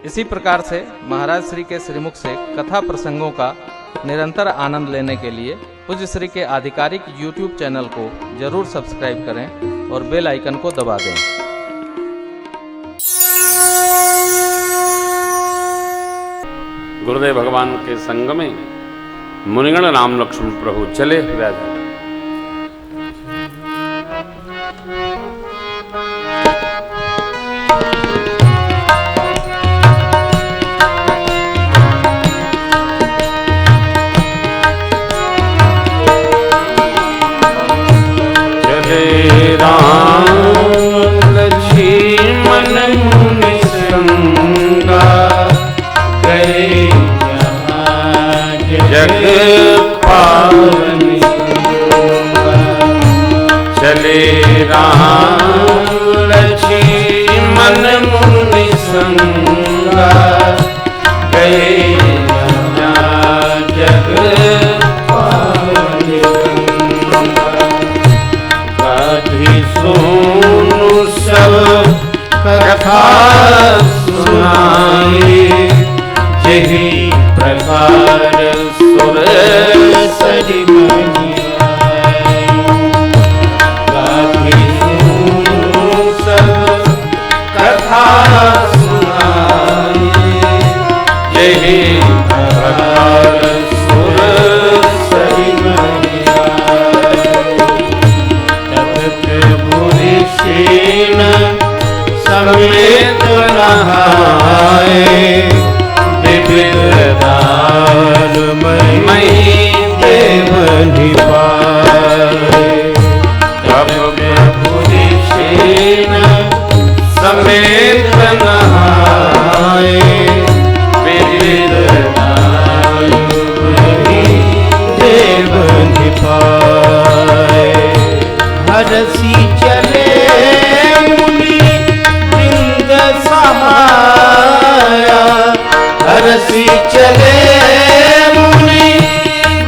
इसी प्रकार से महाराज श्री के श्रीमुख से कथा प्रसंगों का निरंतर आनंद लेने के लिए पूज्य श्री के आधिकारिक YouTube चैनल को जरूर सब्सक्राइब करें और बेल आइकन को दबा दें। गुरुदेव भगवान के संग में मुनिगण राम लक्ष्मण प्रभु चले व्यास। चले राम लक्ष्मण मुनि संगा गए जग पावनि गाधी सुनु सब कथा सुनाई यही प्रकार सुर सजी समेत नहाए विविध दार मई देव निपाए। तब प्रभु सेन समेत नहाए विविध दार मई देव निपाए। हरसी चले हरसी चले मुनि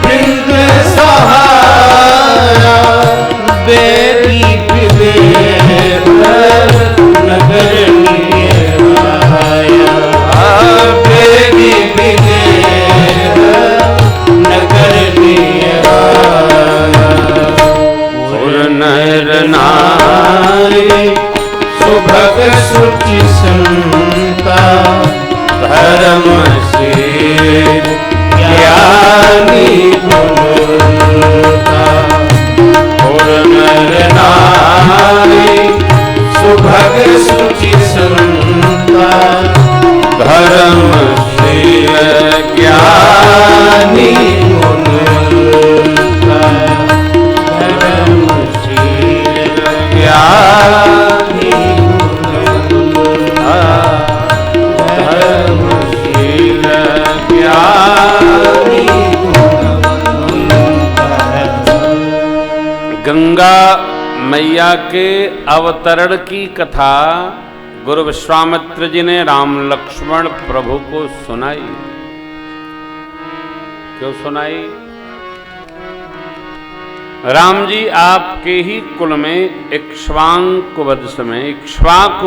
वृंद सहाया बेरी विवेक नगर निवाया बेरी विवेक नगर निवाया। सुर नर नारी सुभग सुचि संता धर्मशील ज्ञानी गुणवंता। और नर नारी सुभग सुचि संता धर्मशील ज्ञानी गुणवंता। धर्मशील ज्ञानी गंगा मैया के अवतरण की कथा गुरु विश्वामित्र जी ने राम लक्ष्मण प्रभु को सुनाई। क्यों सुनाई? राम जी आपके ही कुल में इक्ष्वाकु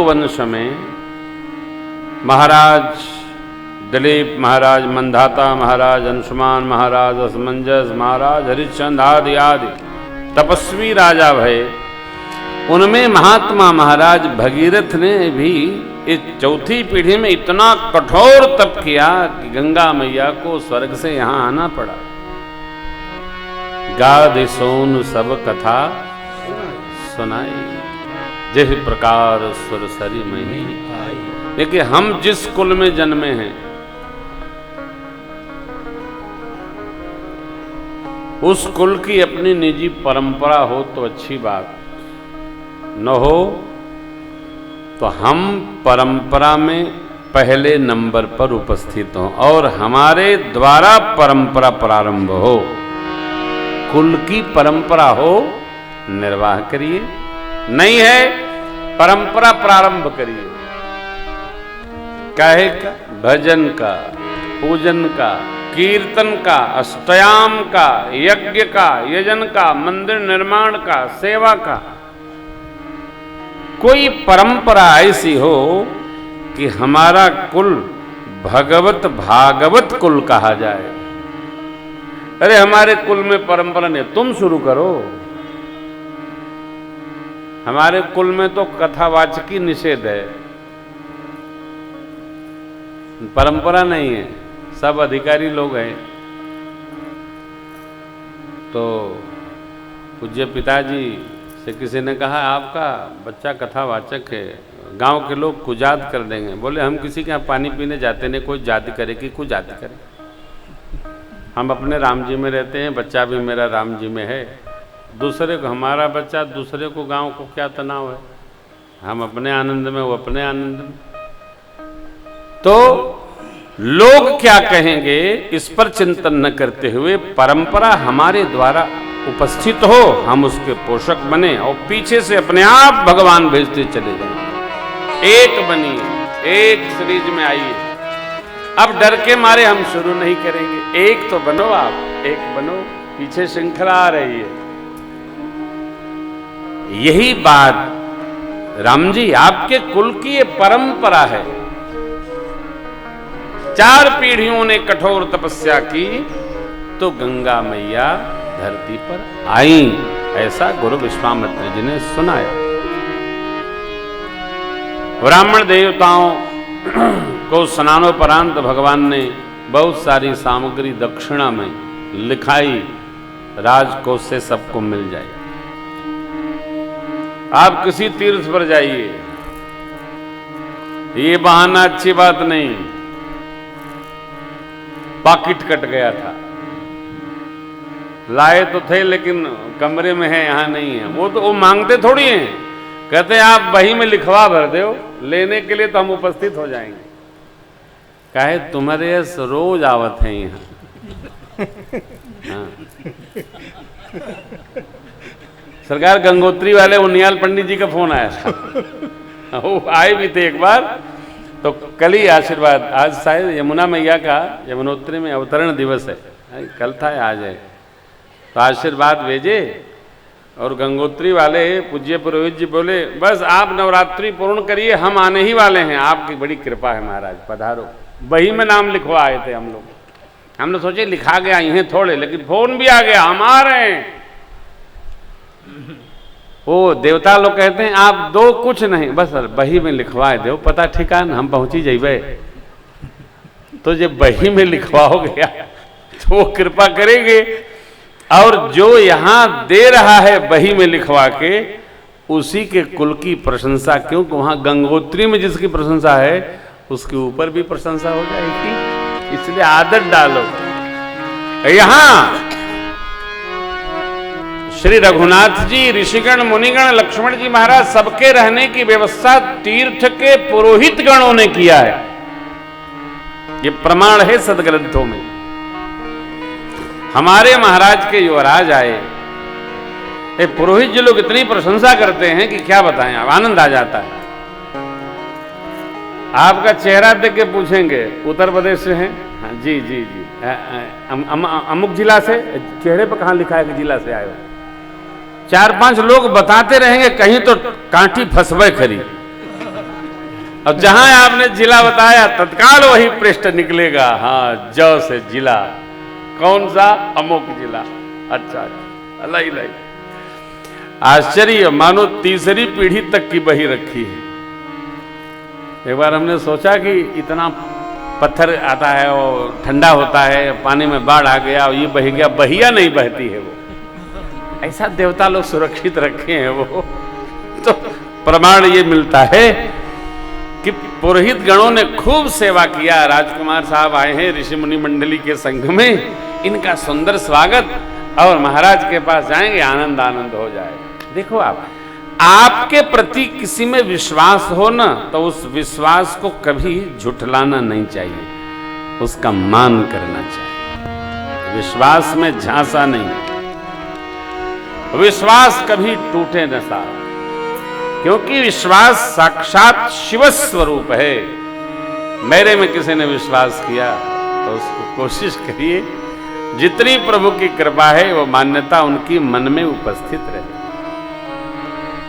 वंश में महाराज दिलीप महाराज मंधाता महाराज अंशुमान महाराज असमंजस महाराज हरिश्चंद आदि आदि तपस्वी राजा भये। उनमें महात्मा महाराज भगीरथ ने भी इस चौथी पीढ़ी में इतना कठोर तप किया कि गंगा मैया को स्वर्ग से यहां आना पड़ा। गादि सोन सब कथा सुनाई जिस प्रकार सुरसरी मही आई। देखिए हम जिस कुल में जन्मे हैं उस कुल की अपनी निजी परंपरा हो तो अच्छी बात, न हो तो हम परंपरा में पहले नंबर पर उपस्थित हों और हमारे द्वारा परंपरा प्रारंभ हो। कुल की परंपरा हो निर्वाह करिए, नहीं है परंपरा प्रारंभ करिए। काहे का? भजन का, पूजन का, कीर्तन का, अष्टयाम का, यज्ञ का, यजन का, मंदिर निर्माण का, सेवा का। कोई परंपरा ऐसी हो कि हमारा कुल भगवत भागवत कुल कहा जाए। अरे हमारे कुल में परंपरा नहीं, तुम शुरू करो। हमारे कुल में तो कथावाचकी निषेध है, परंपरा नहीं है, सब अधिकारी लोग हैं। तो पूज्य पिताजी से किसी ने कहा आपका बच्चा कथावाचक है, गांव के लोग कुजात कर देंगे। बोले हम किसी के यहाँ पानी पीने जाते नहीं, कोई जाति करे कि कुछ जाति करे, हम अपने राम जी में रहते हैं, बच्चा भी मेरा राम जी में है। दूसरे को हमारा बच्चा, दूसरे को गांव को क्या तनाव है, हम अपने आनंद में, वो अपने आनंद में। तो लोग क्या कहेंगे इस पर चिंतन न करते हुए परंपरा हमारे द्वारा उपस्थित हो, हम उसके पोषक बने और पीछे से अपने आप भगवान भेजते चले जाएं। एक बनिए, एक सीरीज में आइए। अब डर के मारे हम शुरू नहीं करेंगे, एक तो बनो, आप एक बनो, पीछे श्रृंखला आ रही है। यही बात राम जी आपके कुल की ये परंपरा है। 4 पीढ़ियों ने कठोर तपस्या की तो गंगा मैया धरती पर आई, ऐसा गुरु विश्वामित्र जी ने सुनाया। ब्राह्मण देवताओं को स्नानोपरांत भगवान ने बहुत सारी सामग्री दक्षिणा में लिखाई, राजकोष से सबको मिल जाए। आप किसी तीर्थ पर जाइए, ये बहाना अच्छी बात नहीं, पाकिट कट गया था, लाए तो थे लेकिन कमरे में है, यहां नहीं है। वो तो वो मांगते थोड़ी हैं, कहते हैं आप बही में लिखवा भर दो, लेने के लिए तो हम उपस्थित हो जाएंगे। कहे तुम्हारे रोज आवत है यहाँ। हाँ। सरकार गंगोत्री वाले उनियाल पंडित जी का फोन आया था, वो आए भी थे एक बार। तो कल ही आशीर्वाद, आज शायद यमुना मैया का यमुनोत्री में अवतरण दिवस है, कल था आज है, तो आशीर्वाद भेजे। और गंगोत्री वाले पूज्य पुरोहित जी बोले बस आप नवरात्रि पूर्ण करिए, हम आने ही वाले हैं, आपकी बड़ी कृपा है महाराज, पधारो। वही में नाम लिखवा आए थे हम लोग, हमने सोचे लिखा गया इन्हें थोड़े, लेकिन फोन भी आ गया, हम आ रहे हैं। वो देवता लोग कहते हैं आप दो कुछ नहीं, बस बही में लिखवा दो, पता ठिकान हम पहुंची जाइए। तो जब बही में लिखवाओगे तो वो कृपा करेंगे। और जो यहां दे रहा है बही में लिखवा के, उसी के कुल की प्रशंसा, क्योंकि वहां गंगोत्री में जिसकी प्रशंसा है उसके ऊपर भी प्रशंसा हो जाएगी, इसलिए आदत डालो। यहां श्री रघुनाथ जी, ऋषिगण, मुनिगण, लक्ष्मण जी महाराज, सबके रहने की व्यवस्था तीर्थ के पुरोहित गणों ने किया है। ये प्रमाण है सदग्रंथों में। हमारे महाराज के युवराज आए, पुरोहित जी लोग इतनी प्रशंसा करते हैं कि क्या बताएं, अब आनंद आ जाता है। आपका चेहरा देख के पूछेंगे उत्तर प्रदेश से हैं? हाँ जी जी जी, अमुक जिला से। चेहरे पर कहाँ लिखा है कि जिला से आए हो? 4-5 लोग बताते रहेंगे, कहीं तो कांटी फंसवे खरी। अब जहां आपने जिला बताया तत्काल वही पृष्ठ निकलेगा, हाँ जौ से जिला, कौन सा? अमुक जिला। अच्छा, अलाई लाई, आश्चर्य, मानो तीसरी पीढ़ी तक की बही रखी है। एक बार हमने सोचा कि इतना पत्थर आता है और ठंडा होता है, पानी में बाढ़ आ गया और ये बह गया, बहिया नहीं बहती है वो, ऐसा देवता लोग सुरक्षित रखे हैं वो। तो प्रमाण ये मिलता है कि पुरोहित गणों ने खूब सेवा किया। राजकुमार साहब आए हैं ऋषि मुनि मंडली के संघ में, इनका सुंदर स्वागत, और महाराज के पास जाएंगे, आनंद आनंद हो जाए। देखो आपके प्रति किसी में विश्वास हो ना, तो उस विश्वास को कभी झुठलाना नहीं चाहिए, उसका मान करना चाहिए। विश्वास में झांसा नहीं, विश्वास कभी टूटे न सा, क्योंकि विश्वास साक्षात शिव स्वरूप है। मेरे में किसी ने विश्वास किया तो उसको कोशिश करिए, जितनी प्रभु की कृपा है वो मान्यता उनकी मन में उपस्थित रहे।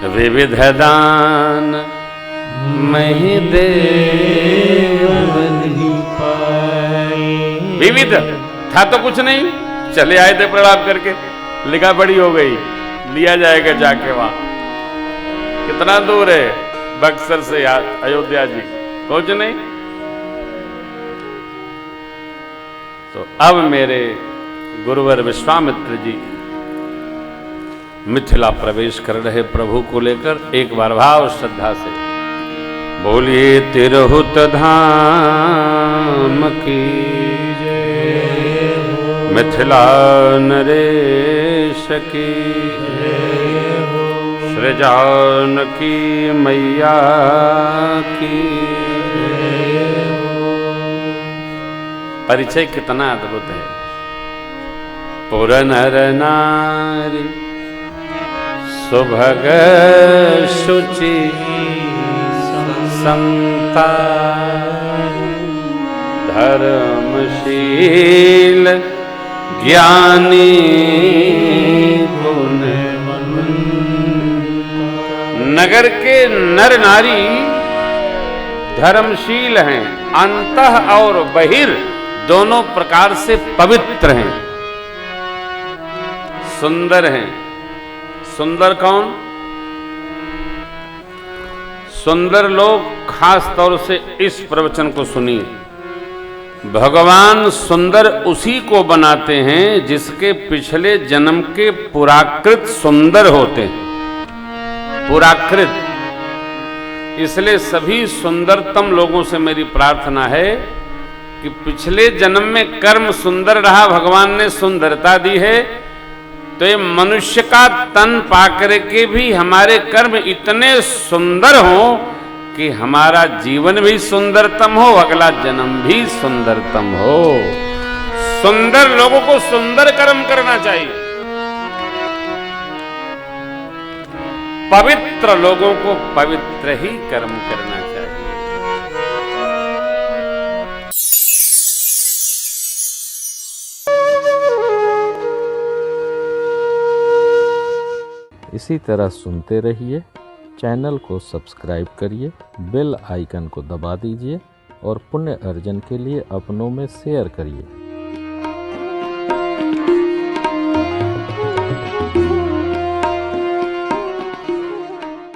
विविध दान मही देव विविध था तो कुछ नहीं, चले आए थे प्रभाव करके, लिखा पढ़ी हो गई, लिया जाएगा जाके वहां। कितना दूर है बक्सर से अयोध्या जी, कुछ नहीं। तो अब मेरे गुरुवर विश्वामित्र जी मिथिला प्रवेश कर रहे प्रभु को लेकर। एक बार भाव श्रद्धा से बोलिए तिरहुत धाम की मिथिला नरेश की सृजानकी मैया की। परिचय कितना अद्भुत है। पुर नर नारी सुभग शुचि संता धर्मशील ज्ञानी गुणवंत। नगर के नर नारी धर्मशील हैं, अंतः और बहिर दोनों प्रकार से पवित्र हैं, सुंदर हैं। सुंदर कौन? सुंदर लोग खास तौर से इस प्रवचन को सुनिए। भगवान सुंदर उसी को बनाते हैं जिसके पिछले जन्म के पुराकृत सुंदर होते हैं। पुराकृत, इसलिए सभी सुंदरतम लोगों से मेरी प्रार्थना है कि पिछले जन्म में कर्म सुंदर रहा, भगवान ने सुंदरता दी है, तो ये मनुष्य का तन पाकर के भी हमारे कर्म इतने सुंदर हों कि हमारा जीवन भी सुंदरतम हो, अगला जन्म भी सुंदरतम हो। सुंदर लोगों को सुंदर कर्म करना चाहिए, पवित्र लोगों को पवित्र ही कर्म करना चाहिए। इसी तरह सुनते रहिए, चैनल को सब्सक्राइब करिए, बेल आइकन को दबा दीजिए और पुण्य अर्जन के लिए अपनों में शेयर करिए।